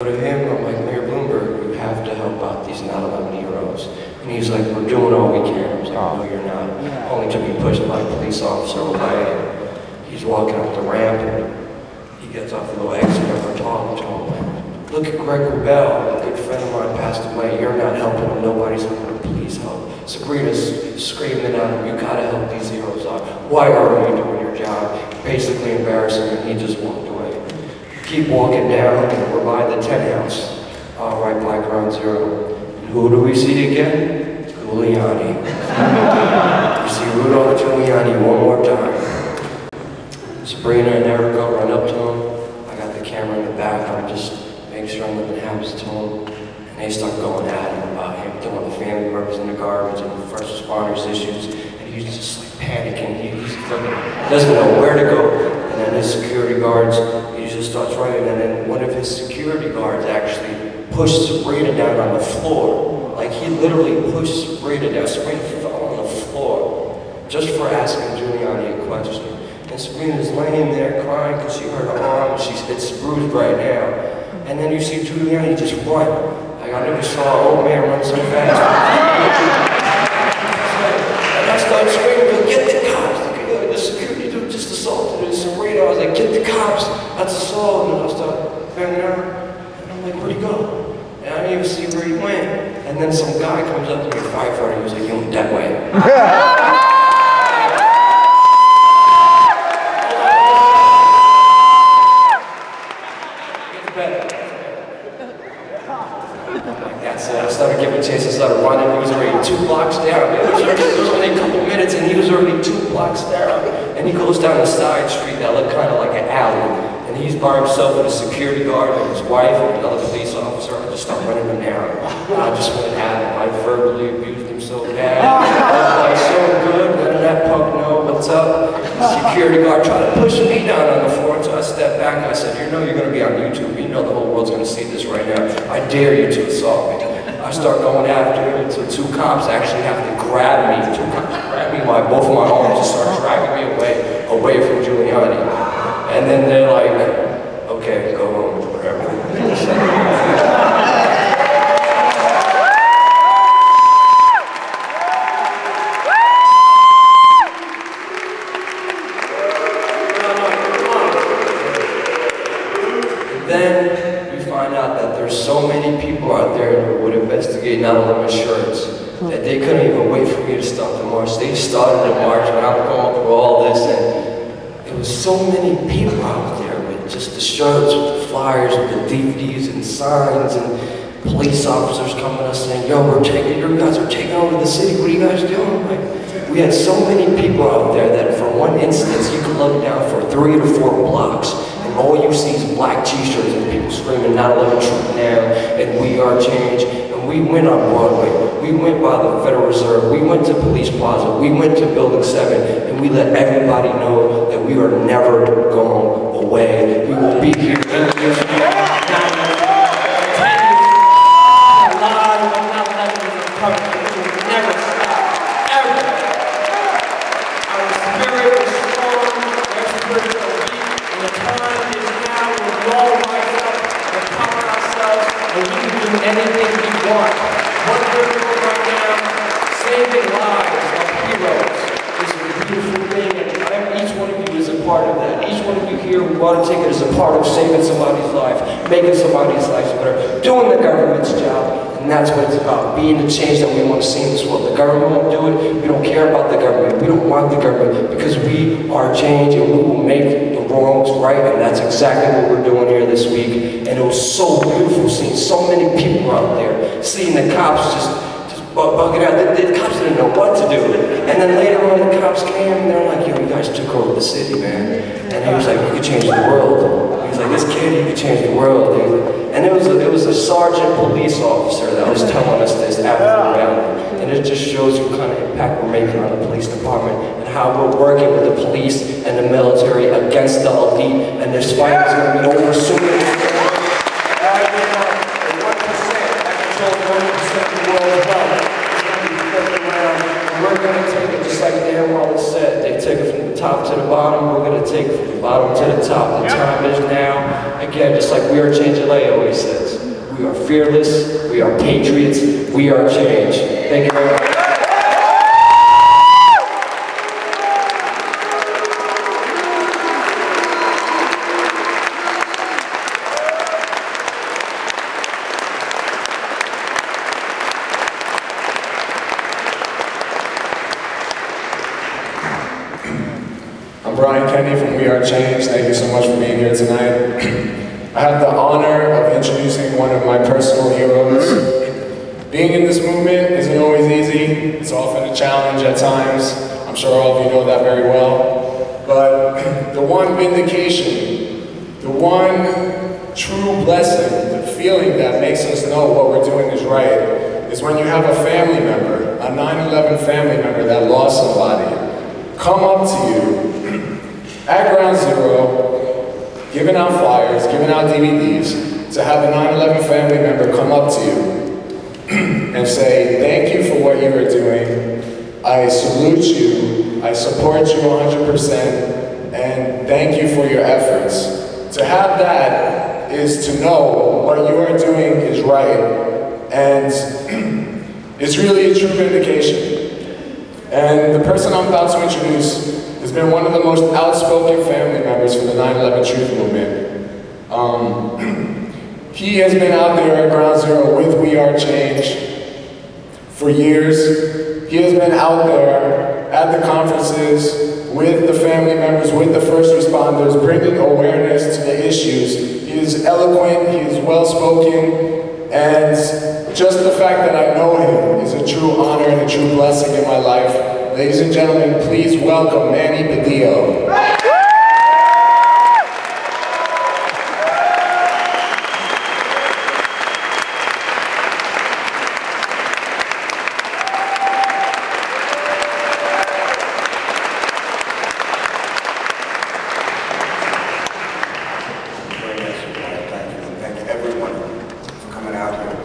To him, I'm like, Mayor Bloomberg, you have to help out these 9/11 heroes. And he's like, we're doing all we can. I was like, no, you're not. Only to be pushed by a police officer away. He's walking up the ramp, and he gets off the little exit, and we're talking to him. Look at Greg Rebel, a good friend of mine passed away. You're not helping him. Nobody's helping him. Please help. Sabrina's screaming at him, you gotta help these heroes out. Why aren't you doing your job? Basically embarrassing him, and he just walked away. Keep walking down, and we're by the tent house, right by Ground Zero. And who do we see again? Giuliani. You see Rudolph Giuliani one more time. Sabrina and Erica run up to him. I got the camera in the back, I'm just making sure nothing happens to him. And they start going at him about him throwing the family members in the garbage and the first responders issues. And he's just like panicking. He doesn't know where to go. And then his security guards, he just starts running. And then one of his security guards actually pushed Sabrina down on the floor. Like he literally pushed Sabrina down. Sabrina fell on the floor just for asking Giuliani a question. And Sabrina's laying there crying because she hurt her arm. It's bruised right now. And then you see Giuliani just run. Like I never saw an old man run so fast. And I started screaming, get the cops. The security dude just assaulted Sabrina. I was like, get the cops. That's assault. And I started banging her. And I'm like, where'd he go? And I didn't even see where he went. And then some guy comes up to me, a firefighter. He was like, you went that way. I started giving chases, started running. He was already 2 blocks down. It was only a couple minutes, and he was already 2 blocks down. And he goes down a side street that looked kind of like an alley. And he's by himself with a security guard and his wife and another police officer. I just started running him down. I just went at him. I verbally abused him so bad. I was like, so good, letting that punk know what's up. The security guard tried to push me down on the floor, so I stepped back and I said, you know you're going to be on YouTube. You know the whole world's going to see this right now. I dare you to assault me. I start going after him until 2 cops actually have to grab me. 2 cops grab me by both of my arms and start dragging me away from Giuliani. And then they're like, okay, go home, whatever. Then we find out that there's so many people out there who would investigate 9/11 insurance that they couldn't even wait for me to start the march. They started the march when I'm going through all this, and it was so many people out there with just the shirts, with the flyers, with the DVDs and signs, and police officers coming to us saying, yo, you guys are taking over the city, what are you guys doing? Like, we had so many people out there that for one instance, you could look down for 3 to 4 blocks, and all you see is black t-shirts and people screaming 9/11 truth now, and WeAreChange. And we went on Broadway, we went by the Federal Reserve, we went to Police Plaza, we went to Building 7, and we let everybody know that we are never going away. We will be here in the next year. Never stop, ever. Our spirit is strong, our spirit is weak, and the time is now when we all rise up and empower ourselves, and we can do anything we want. What we're doing right now, saving lives of heroes, is a beautiful thing, and each one of you is a part of that. Each one of you here, we want to take it as a part of saving somebody's life, making somebody's life better, doing the government's job. And that's what it's about, being the change that we want to see in this world. The government won't do it. We don't care about the government. We don't want the government because we are change and we will make the wrongs right. And that's exactly what we're doing here this week. And it was so beautiful seeing so many people out there, seeing the cops just bugging out. The cops didn't know what to do. And then later on the cops came and they're like, yo, you guys took over the city, man. And he was like, you could change the world. He was like, this kid, you could change the world. And it was a sergeant police officer that was telling us this after the rally. And it just shows you what kind of impact we're making on the police department and how we're working with the police and the military against the elite. And this fight is going to be over soon. Right now, the 1% that controls 1% of the world's wealth is going to be flipping around. And we're going to take it just like Dan Wallace said. They take it from the top to the bottom. We're going to to take it from the bottom to the top. The time is now. Again, just like WeAreChange LA always says, we are fearless, we are patriots, we are change. Thank you very much. From WeAreChange. Thank you so much for being here tonight. I have the honor of introducing one of my personal heroes. Being in this movement isn't always easy. It's often a challenge at times. I'm sure all of you know that very well. But the one vindication, the one true blessing, the feeling that makes us know what we're doing is right, is when you have a family member, a 9/11 family member that lost somebody, come up to you at Ground Zero, giving out flyers, giving out DVDs, to have a 9/11 family member come up to you and say, thank you for what you are doing, I salute you, I support you 100%, and thank you for your efforts. To have that is to know what you are doing is right, and it's really a true vindication. And the person I'm about to introduce has been one of the most outspoken family members for the 9/11 Truth Movement. He has been out there at Ground Zero with WeAreChange for years. He has been out there at the conferences with the family members, with the first responders, bringing awareness to the issues. He is eloquent, he is well-spoken, and just the fact that I know him is a true honor and a true blessing in my life. Ladies and gentlemen, please welcome Manny Badillo. Thank you everyone for coming out here.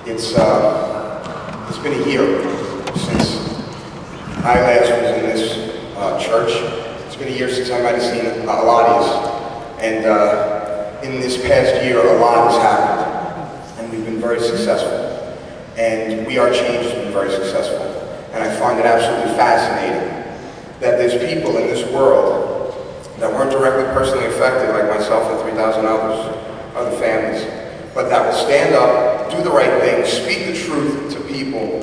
It's been a year since I last was in this church. It's been a year since I might have seen a lot of you. And in this past year, a lot has happened. And we've been very successful. And WeAreChange has been very successful. And I find it absolutely fascinating that there's people in this world that weren't directly personally affected, like myself and 3,000 other families, but that will stand up, do the right thing, speak the truth to people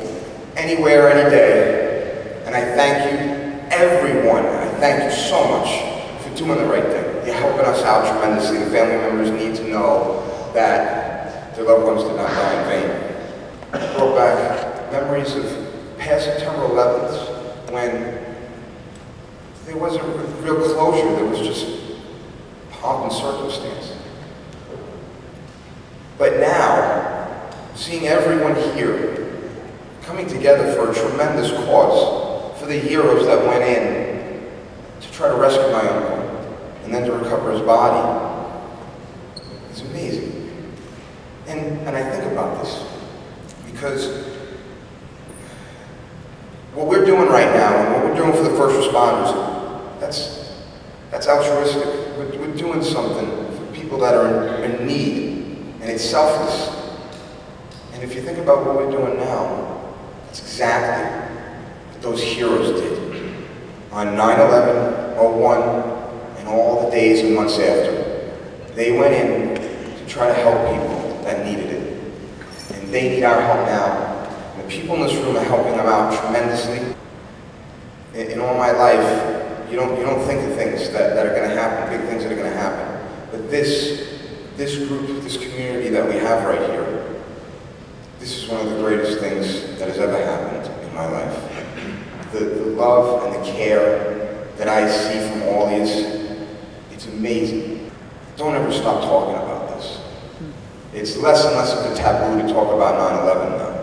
anywhere, any day. And I thank you, everyone, I thank you so much for doing the right thing. You're helping us out tremendously. The family members need to know that their loved ones did not die in vain. It brought back memories of past September 11th, when there wasn't real closure, there was just pomp and circumstance. But now, seeing everyone here coming together for a tremendous cause, for the heroes that went in to try to rescue my uncle and then to recover his body, it's amazing. And I think about this because what we're doing right now and what we're doing for the first responders, that's altruistic. We're doing something for people that are in need, and it's selfless. And if you think about what we're doing now, it's exactly what those heroes did on 9/11, 01, and all the days and months after. They went in to try to help people that needed it, and they need our help now. And the people in this room are helping them out tremendously. In all my life, you don't think of things that are going to happen, big things that are going to happen. But this group, this community that we have right here, this is one of the greatest things that has ever happened in my life. The love and the care that I see from all these, it's amazing. Don't ever stop talking about this. It's less and less of a taboo to talk about 9/11 now.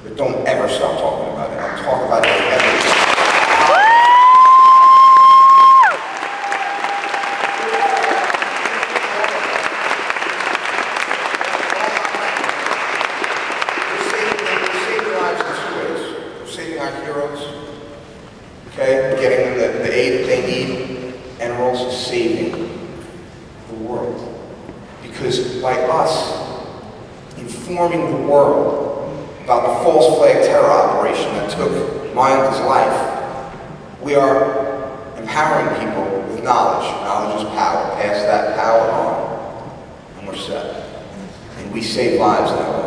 But don't ever stop talking about it. I'll talk about it every day. We're saving lives in two ways. We're saving our heroes, okay? Getting them Because by us informing the world about the false flag terror operation that took my uncle's life, we are empowering people with knowledge. Knowledge is power. Pass that power on, and we're set. And we save lives that way.